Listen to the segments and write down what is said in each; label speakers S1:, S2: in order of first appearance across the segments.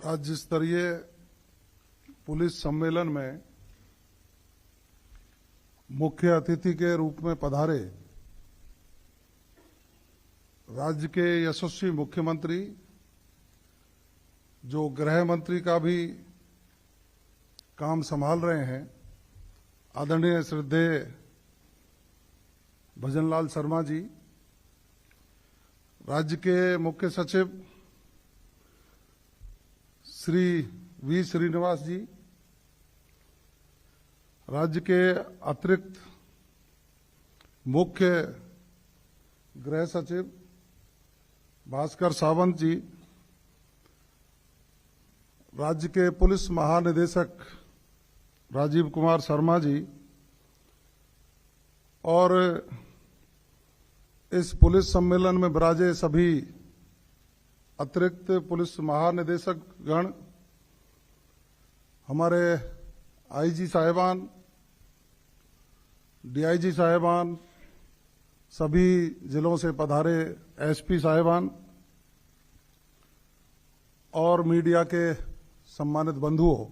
S1: राज्य स्तरीय पुलिस सम्मेलन में मुख्य अतिथि के रूप में पधारे राज्य के यशस्वी मुख्यमंत्री, जो गृह मंत्री का भी काम संभाल रहे हैं, आदरणीय श्रद्धेय भजनलाल शर्मा जी, राज्य के मुख्य सचिव श्री वी श्रीनिवास जी, राज्य के अतिरिक्त मुख्य गृह सचिव भास्कर सावंत जी, राज्य के पुलिस महानिदेशक राजीव कुमार शर्मा जी और इस पुलिस सम्मेलन में विराजे सभी अतिरिक्त पुलिस महानिदेशक गण, हमारे आईजी साहिबान, डीआईजी साहिबान, सभी जिलों से पधारे एसपी साहिबान और मीडिया के सम्मानित बंधुओं,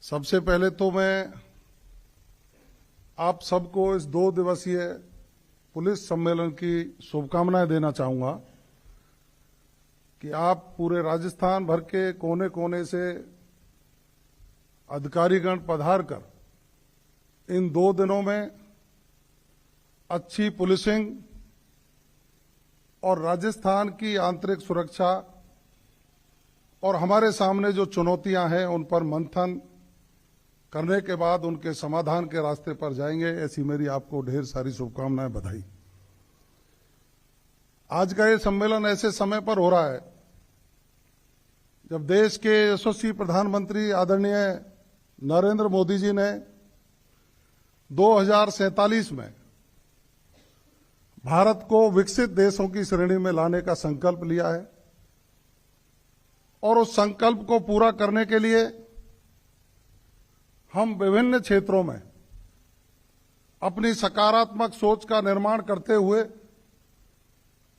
S1: सबसे पहले तो मैं आप सबको इस 2 दिवसीय पुलिस सम्मेलन की शुभकामनाएं देना चाहूंगा कि आप पूरे राजस्थान भर के कोने कोने से अधिकारीगण पधार कर इन 2 दिनों में अच्छी पुलिसिंग और राजस्थान की आंतरिक सुरक्षा और हमारे सामने जो चुनौतियां हैं उन पर मंथन करने के बाद उनके समाधान के रास्ते पर जाएंगे। ऐसी मेरी आपको ढेर सारी शुभकामनाएं, बधाई। आज का ये सम्मेलन ऐसे समय पर हो रहा है जब देश के यशस्वी प्रधानमंत्री आदरणीय नरेंद्र मोदी जी ने 2047 में भारत को विकसित देशों की श्रेणी में लाने का संकल्प लिया है और उस संकल्प को पूरा करने के लिए हम विभिन्न क्षेत्रों में अपनी सकारात्मक सोच का निर्माण करते हुए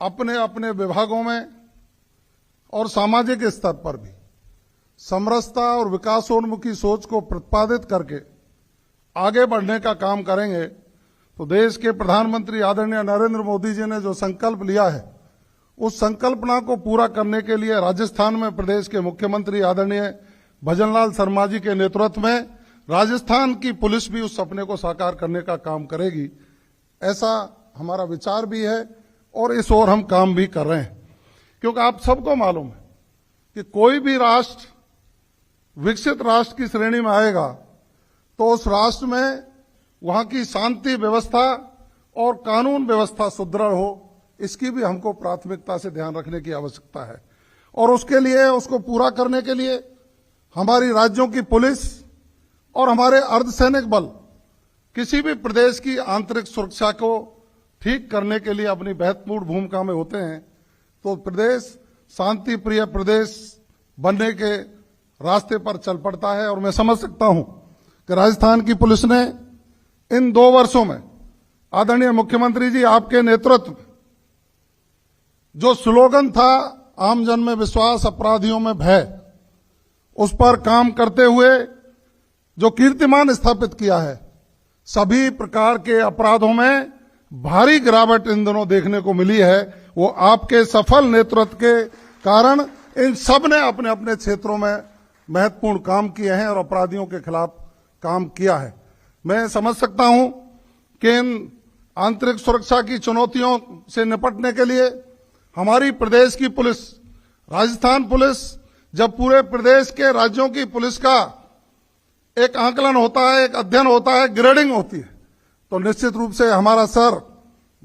S1: अपने अपने विभागों में और सामाजिक स्तर पर भी समरसता और विकासोन्मुखी सोच को प्रतिपादित करके आगे बढ़ने का काम करेंगे। तो देश के प्रधानमंत्री आदरणीय नरेंद्र मोदी जी ने जो संकल्प लिया है, उस संकल्पना को पूरा करने के लिए राजस्थान में प्रदेश के मुख्यमंत्री आदरणीय भजनलाल शर्मा जी के नेतृत्व में राजस्थान की पुलिस भी उस सपने को साकार करने का काम करेगी। ऐसा हमारा विचार भी है और इस ओर हम काम भी कर रहे हैं, क्योंकि आप सबको मालूम है कि कोई भी राष्ट्र विकसित राष्ट्र की श्रेणी में आएगा तो उस राष्ट्र में वहां की शांति व्यवस्था और कानून व्यवस्था सुदृढ़ हो, इसकी भी हमको प्राथमिकता से ध्यान रखने की आवश्यकता है। और उसके लिए, उसको पूरा करने के लिए हमारी राज्यों की पुलिस और हमारे अर्धसैनिक बल किसी भी प्रदेश की आंतरिक सुरक्षा को ठीक करने के लिए अपनी महत्वपूर्ण भूमिका में होते हैं। तो प्रदेश शांति प्रिय प्रदेश बनने के रास्ते पर चल पड़ता है। और मैं समझ सकता हूं कि राजस्थान की पुलिस ने इन 2 वर्षों में आदरणीय मुख्यमंत्री जी आपके नेतृत्व में जो स्लोगन था, आम जन में विश्वास, अपराधियों में भय, उस पर काम करते हुए जो कीर्तिमान स्थापित किया है, सभी प्रकार के अपराधों में भारी गिरावट इन दिनों देखने को मिली है। वो आपके सफल नेतृत्व के कारण इन सब ने अपने अपने क्षेत्रों में महत्वपूर्ण काम किए हैं और अपराधियों के खिलाफ काम किया है। मैं समझ सकता हूं कि इन आंतरिक सुरक्षा की चुनौतियों से निपटने के लिए हमारी प्रदेश की पुलिस, राजस्थान पुलिस, जब पूरे प्रदेश के राज्यों की पुलिस का एक आंकलन होता है, एक अध्ययन होता है, ग्रेडिंग होती है, तो निश्चित रूप से हमारा सर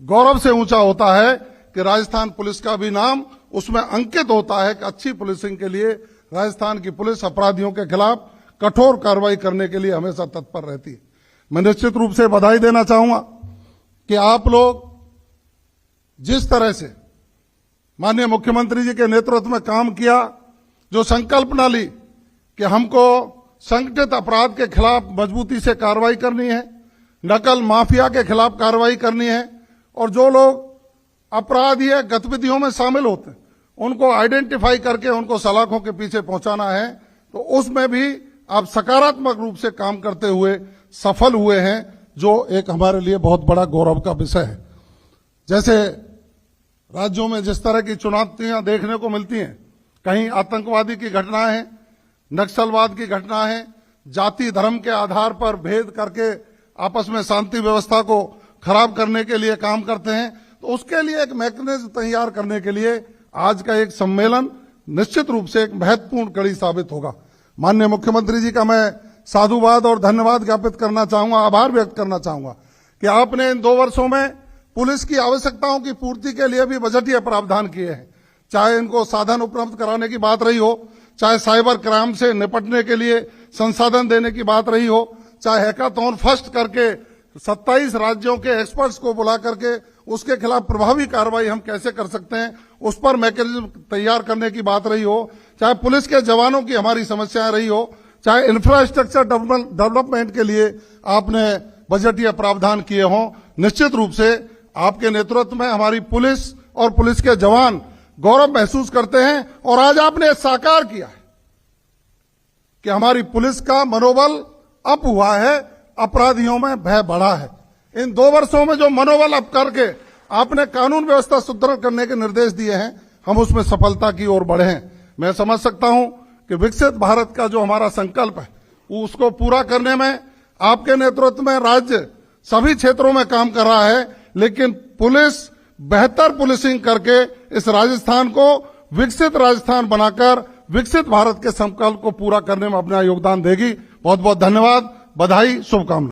S1: गौरव से ऊंचा होता है कि राजस्थान पुलिस का भी नाम उसमें अंकित होता है कि अच्छी पुलिसिंग के लिए राजस्थान की पुलिस अपराधियों के खिलाफ कठोर कार्रवाई करने के लिए हमेशा तत्पर रहती है। मैं निश्चित रूप से बधाई देना चाहूंगा कि आप लोग जिस तरह से माननीय मुख्यमंत्री जी के नेतृत्व में काम किया, जो संकल्पना ली कि हमको संगठित अपराध के खिलाफ मजबूती से कार्रवाई करनी है, नकल माफिया के खिलाफ कार्रवाई करनी है और जो लोग अपराधीय गतिविधियों में शामिल होते हैं उनको आइडेंटिफाई करके उनको सलाखों के पीछे पहुंचाना है, तो उसमें भी आप सकारात्मक रूप से काम करते हुए सफल हुए हैं, जो एक हमारे लिए बहुत बड़ा गौरव का विषय है। जैसे राज्यों में जिस तरह की चुनौतियां देखने को मिलती हैं, कहीं आतंकवादी की घटना है, नक्सलवाद की घटना है, जाति धर्म के आधार पर भेद करके आपस में शांति व्यवस्था को खराब करने के लिए काम करते हैं, तो उसके लिए एक मैकेनिज्म तैयार करने के लिए आज का एक सम्मेलन निश्चित रूप से एक महत्वपूर्ण कड़ी साबित होगा। माननीय मुख्यमंत्री जी का मैं साधुवाद और धन्यवाद ज्ञापित करना चाहूंगा, आभार व्यक्त करना चाहूंगा कि आपने इन 2 वर्षों में पुलिस की आवश्यकताओं की पूर्ति के लिए भी बजटीय प्रावधान किए हैं। चाहे इनको साधन उपलब्ध कराने की बात रही हो, चाहे साइबर क्राइम से निपटने के लिए संसाधन देने की बात रही हो, चाहे हैकाथॉन फर्स्ट करके 27 राज्यों के एक्सपर्ट्स को बुला करके उसके खिलाफ प्रभावी कार्रवाई हम कैसे कर सकते हैं उस पर मैकेनिज्म तैयार करने की बात रही हो, चाहे पुलिस के जवानों की हमारी समस्याएं रही हो, चाहे इंफ्रास्ट्रक्चर डेवलपमेंट के लिए आपने बजटीय प्रावधान किए हों, निश्चित रूप से आपके नेतृत्व में हमारी पुलिस और पुलिस के जवान गौरव महसूस करते हैं। और आज आपने साकार किया है कि हमारी पुलिस का मनोबल अप हुआ है, अपराधियों में भय बढ़ा है। इन 2 वर्षों में जो मनोबल अप करके आपने कानून व्यवस्था सुदृढ़ करने के निर्देश दिए हैं, हम उसमें सफलता की ओर बढ़े हैं। मैं समझ सकता हूं कि विकसित भारत का जो हमारा संकल्प है, उसको पूरा करने में आपके नेतृत्व में राज्य सभी क्षेत्रों में काम कर रहा है, लेकिन पुलिस बेहतर पुलिसिंग करके इस राजस्थान को विकसित राजस्थान बनाकर विकसित भारत के संकल्प को पूरा करने में अपना योगदान देगी। बहुत बहुत धन्यवाद, बधाई, शुभकामनाएं।